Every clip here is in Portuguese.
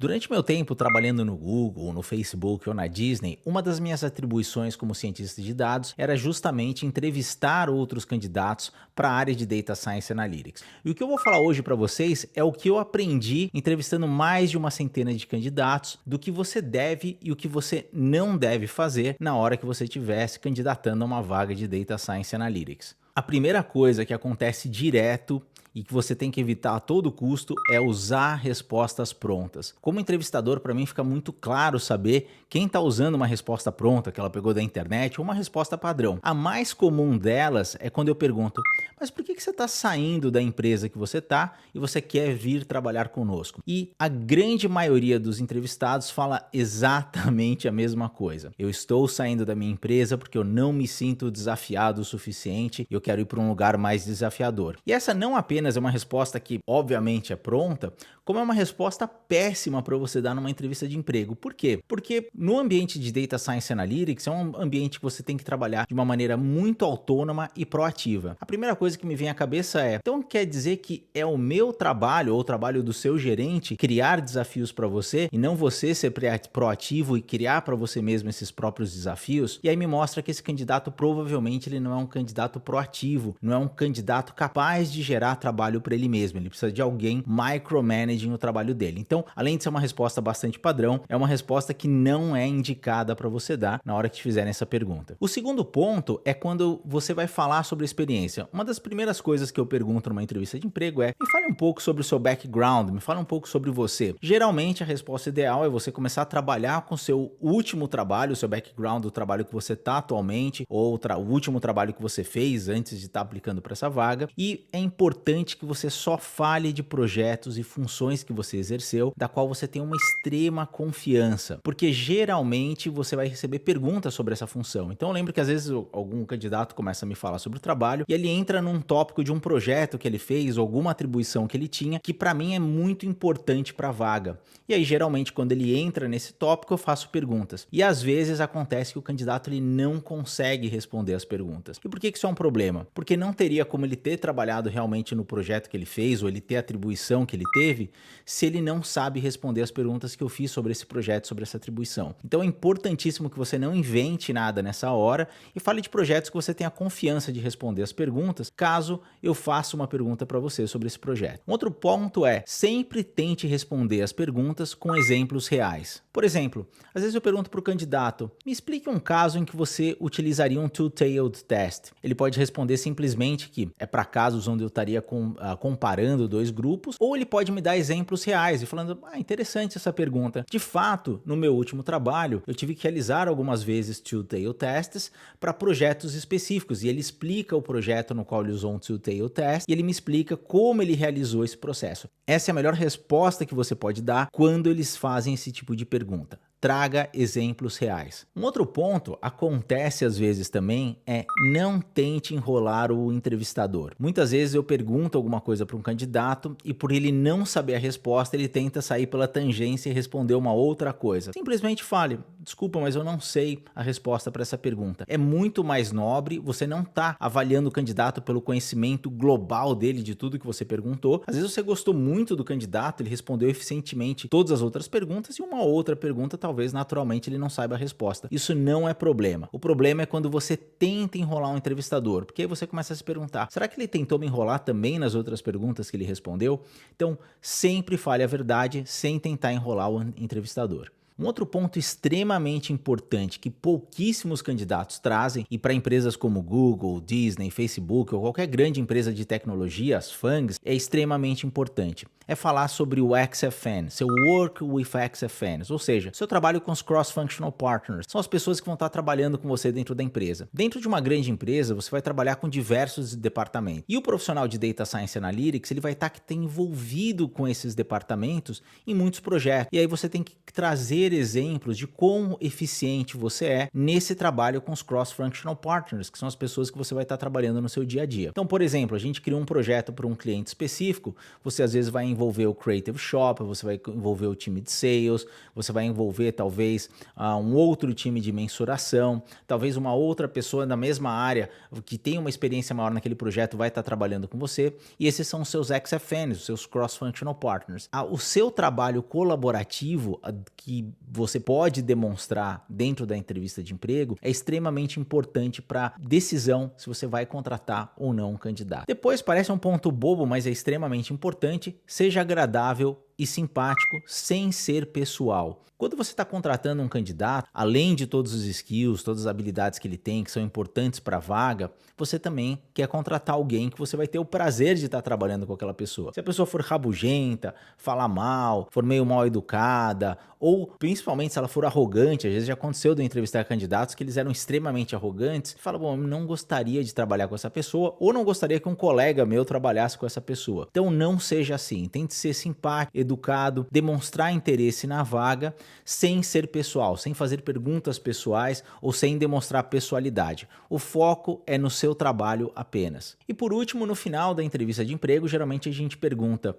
Durante meu tempo trabalhando no Google, no Facebook ou na Disney, uma das minhas atribuições como cientista de dados era justamente entrevistar outros candidatos para a área de Data Science Analytics. E o que eu vou falar hoje para vocês é o que eu aprendi entrevistando mais de uma centena de candidatos, do que você deve e o que você não deve fazer na hora que você estiver se candidatando a uma vaga de Data Science Analytics. A primeira coisa que acontece direto e que você tem que evitar a todo custo é usar respostas prontas. Como entrevistador, para mim fica muito claro saber quem está usando uma resposta pronta que ela pegou da internet ou uma resposta padrão. A mais comum delas é quando eu pergunto: mas por que você está saindo da empresa que você está e você quer vir trabalhar conosco? E a grande maioria dos entrevistados fala exatamente a mesma coisa. Eu estou saindo da minha empresa porque eu não me sinto desafiado o suficiente e eu quero ir para um lugar mais desafiador. E essa não apenas é uma resposta que obviamente é pronta, como é uma resposta péssima para você dar numa entrevista de emprego. Por quê? Porque no ambiente de Data Science Analytics é um ambiente que você tem que trabalhar de uma maneira muito autônoma e proativa. A primeira coisa que me vem à cabeça é: então quer dizer que é o meu trabalho ou o trabalho do seu gerente criar desafios para você e não você ser proativo e criar para você mesmo esses próprios desafios? E aí me mostra que esse candidato provavelmente ele não é um candidato proativo, não é um candidato capaz de gerar trabalho para ele mesmo. Ele precisa de alguém micromanaging o trabalho dele. Então, além de ser uma resposta bastante padrão, é uma resposta que não é indicada para você dar na hora que te fizerem essa pergunta. O segundo ponto é quando você vai falar sobre a experiência. Uma das primeiras coisas que eu pergunto numa entrevista de emprego é: me fale um pouco sobre o seu background, me fale um pouco sobre você. Geralmente a resposta ideal é você começar a trabalhar com o seu último trabalho, o seu background, o trabalho que você está atualmente, ou o último trabalho que você fez antes de estar aplicando para essa vaga. E é importante que você só fale de projetos e funções que você exerceu, da qual você tem uma extrema confiança, porque geralmente você vai receber perguntas sobre essa função. Então eu lembro que às vezes algum candidato começa a me falar sobre o trabalho e ele entra num tópico de um projeto que ele fez, ou alguma atribuição que ele tinha, que para mim é muito importante para a vaga. E aí geralmente quando ele entra nesse tópico eu faço perguntas. E às vezes acontece que o candidato ele não consegue responder as perguntas. E por que isso é um problema? Porque não teria como ele ter trabalhado realmente no projeto que ele fez, ou ele ter a atribuição que ele teve, se ele não sabe responder as perguntas que eu fiz sobre esse projeto, sobre essa atribuição. Então é importantíssimo que você não invente nada nessa hora e fale de projetos que você tenha confiança de responder as perguntas, caso eu faça uma pergunta para você sobre esse projeto. Um outro ponto é: sempre tente responder as perguntas com exemplos reais. Por exemplo, às vezes eu pergunto para o candidato: me explique um caso em que você utilizaria um two-tailed test. Ele pode responder simplesmente que é para casos onde eu estaria comparando dois grupos, ou ele pode me dar exemplos reais e falando: interessante essa pergunta. De fato, no meu último trabalho, eu tive que realizar algumas vezes two-tailed tests para projetos específicos, e ele explica o projeto no qual ele usou um two-tailed test, e ele me explica como ele realizou esse processo. Essa é a melhor resposta que você pode dar quando eles fazem esse tipo de pergunta. Traga exemplos reais. Um outro ponto, acontece às vezes também, é: não tente enrolar o entrevistador. Muitas vezes eu pergunto alguma coisa para um candidato e, por ele não saber a resposta, ele tenta sair pela tangência e responder uma outra coisa. Simplesmente fale: desculpa, mas eu não sei a resposta para essa pergunta. É muito mais nobre, você não está avaliando o candidato pelo conhecimento global dele de tudo que você perguntou. Às vezes você gostou muito do candidato, ele respondeu eficientemente todas as outras perguntas, e uma outra pergunta talvez naturalmente ele não saiba a resposta. Isso não é problema. O problema é quando você tenta enrolar um entrevistador, porque aí você começa a se perguntar: será que ele tentou me enrolar também nas outras perguntas que ele respondeu? Então sempre fale a verdade sem tentar enrolar o entrevistador. Um outro ponto extremamente importante que pouquíssimos candidatos trazem, e para empresas como Google, Disney, Facebook ou qualquer grande empresa de tecnologia, as FANGs, é extremamente importante, é falar sobre o XFN, seu Work with XFNs, ou seja, seu trabalho com os Cross-Functional Partners. São as pessoas que vão estar trabalhando com você dentro da empresa. Dentro de uma grande empresa, você vai trabalhar com diversos departamentos, e o profissional de Data Science Analytics ele vai estar envolvido com esses departamentos em muitos projetos, e aí você tem que trazer ver exemplos de quão eficiente você é nesse trabalho com os cross-functional partners, que são as pessoas que você vai estar trabalhando no seu dia a dia. Então, por exemplo, a gente criou um projeto para um cliente específico, você às vezes vai envolver o Creative Shop, você vai envolver o time de Sales, você vai envolver talvez um outro time de mensuração, talvez uma outra pessoa da mesma área que tem uma experiência maior naquele projeto vai estar trabalhando com você, e esses são os seus XFNs, os seus Cross-Functional Partners. O seu trabalho colaborativo que você pode demonstrar dentro da entrevista de emprego é extremamente importante para decisão se você vai contratar ou não um candidato. Depois, parece um ponto bobo, mas é extremamente importante, seja agradável e simpático sem ser pessoal. Quando você está contratando um candidato, além de todos os skills, todas as habilidades que ele tem, que são importantes para a vaga, você também quer contratar alguém que você vai ter o prazer de estar trabalhando com aquela pessoa. Se a pessoa for rabugenta, falar mal, for meio mal educada, ou principalmente se ela for arrogante, às vezes já aconteceu de eu entrevistar candidatos que eles eram extremamente arrogantes, fala, bom, eu não gostaria de trabalhar com essa pessoa, ou não gostaria que um colega meu trabalhasse com essa pessoa. Então não seja assim, tente ser simpático, educado, demonstrar interesse na vaga, sem ser pessoal, sem fazer perguntas pessoais ou sem demonstrar pessoalidade. O foco é no seu trabalho apenas. E por último, no final da entrevista de emprego, geralmente a gente pergunta: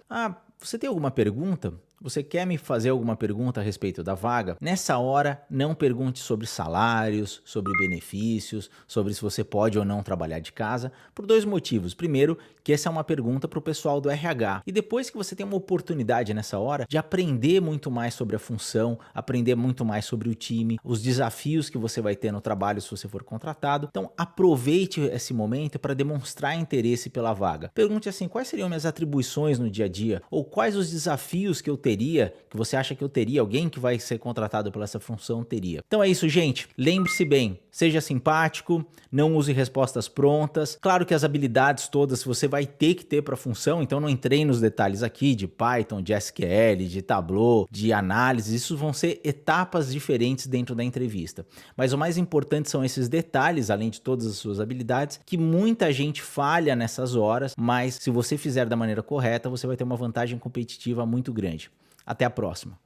você tem alguma pergunta? Você quer me fazer alguma pergunta a respeito da vaga? Nessa hora, não pergunte sobre salários, sobre benefícios, sobre se você pode ou não trabalhar de casa, por dois motivos. Primeiro, que essa é uma pergunta para o pessoal do RH. E depois que você tem uma oportunidade nessa hora de aprender muito mais sobre a função, aprender muito mais sobre o time, os desafios que você vai ter no trabalho se você for contratado. Então, aproveite esse momento para demonstrar interesse pela vaga. Pergunte assim, quais seriam minhas atribuições no dia a dia? Ou quais os desafios que eu teria, que você acha que eu teria, alguém que vai ser contratado pela essa função teria. Então é isso, gente. Lembre-se bem, seja simpático, não use respostas prontas. Claro que as habilidades todas você vai ter que ter para a função, então não entrei nos detalhes aqui de Python, de SQL, de Tableau, de análise. Isso vão ser etapas diferentes dentro da entrevista. Mas o mais importante são esses detalhes, além de todas as suas habilidades, que muita gente falha nessas horas, mas se você fizer da maneira correta, você vai ter uma vantagem competitiva muito grande. Até a próxima.